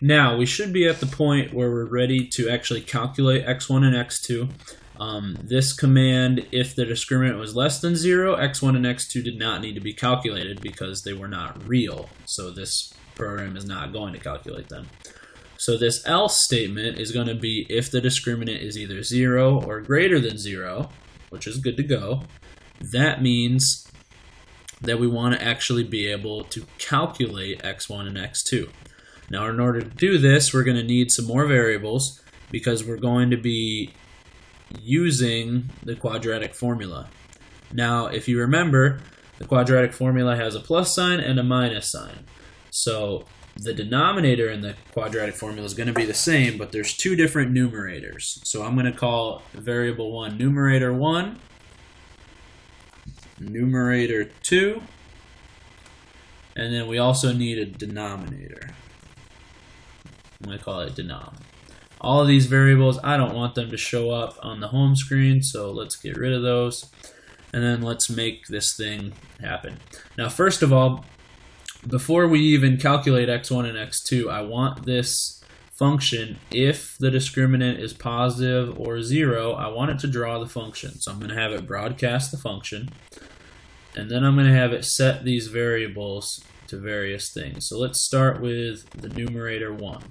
Now, we should be at the point where we're ready to actually calculate x1 and x2. This command, if the discriminant was less than 0, x1 and x2 did not need to be calculated because they were not real. So this program is not going to calculate them. So this else statement is going to be if the discriminant is either 0 or greater than 0, which is good to go. That means that we want to actually be able to calculate x1 and x2. Now, in order to do this, we're going to need some more variables because we're going to be using the quadratic formula. Now, if you remember, the quadratic formula has a plus sign and a minus sign. So the denominator in the quadratic formula is going to be the same, but there's two different numerators. So I'm going to call variable 1 numerator 1, numerator 2, and then we also need a denominator. I'm going to call it denom. All of these variables, I don't want them to show up on the home screen, so let's get rid of those. And then let's make this thing happen. Now, first of all, before we even calculate x1 and x2, I want this function, if the discriminant is positive or 0, I want it to draw the function. So I'm going to have it broadcast the function, and then I'm going to have it set these variables to various things. So let's start with the numerator 1.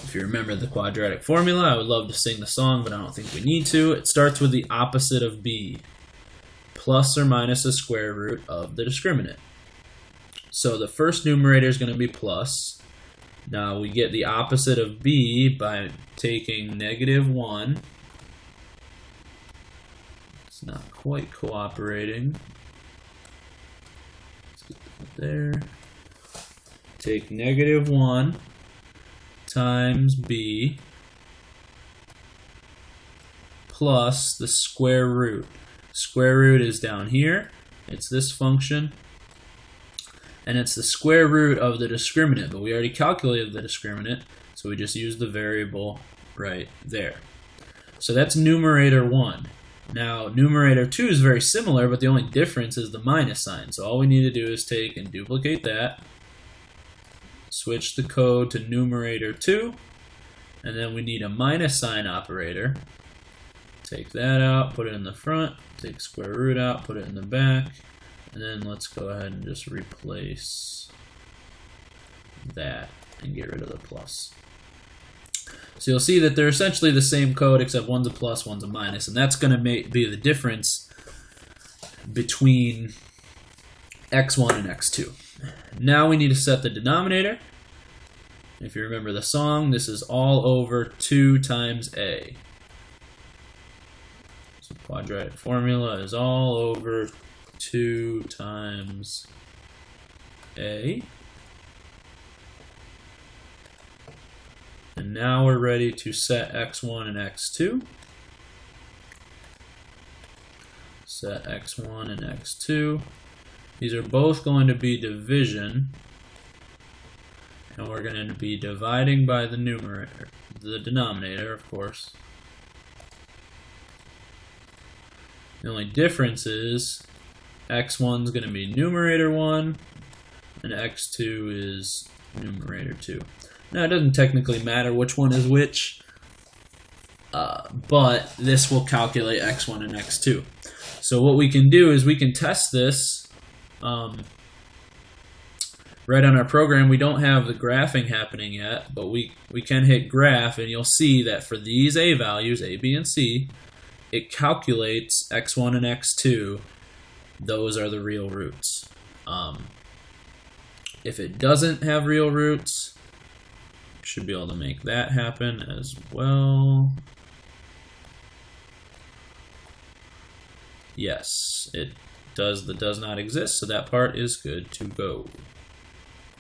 If you remember the quadratic formula, I would love to sing the song, but I don't think we need to. It starts with the opposite of b, plus or minus the square root of the discriminant. So the first numerator is going to be plus. Now we get the opposite of b by taking -1. It's not quite cooperating. Let's get that there. Take -1 times b plus the square root. Square root is down here. It's this function. And it's the square root of the discriminant, but we already calculated the discriminant, so we just use the variable right there. So that's numerator 1. Now, numerator 2 is very similar, but the only difference is the minus sign. So all we need to do is take and duplicate that, switch the code to numerator 2, and then we need a minus sign operator. Take that out, put it in the front, take square root out, put it in the back, and then let's go ahead and just replace that and get rid of the plus. So you'll see that they're essentially the same code, except one's a plus, one's a minus, and that's going to be the difference between x1 and x2. Now we need to set the denominator. If you remember the song, this is all over 2 times a. So quadratic formula is all over 2 times a. And now we're ready to set x1 and x2. Set x1 and x2. These are both going to be division, and we're going to be dividing by the numerator, the denominator, of course. The only difference is x1 is going to be numerator 1, and x2 is numerator 2. Now, it doesn't technically matter which one is which, but this will calculate x1 and x2. So what we can do is we can test this right on our program. We don't have the graphing happening yet, but we can hit graph, and you'll see that for these a values, a, b, and c, it calculates x1 and x2. Those are the real roots. If it doesn't have real roots, should be able to make that happen as well. Yes, it does not exist, so that part is good to go.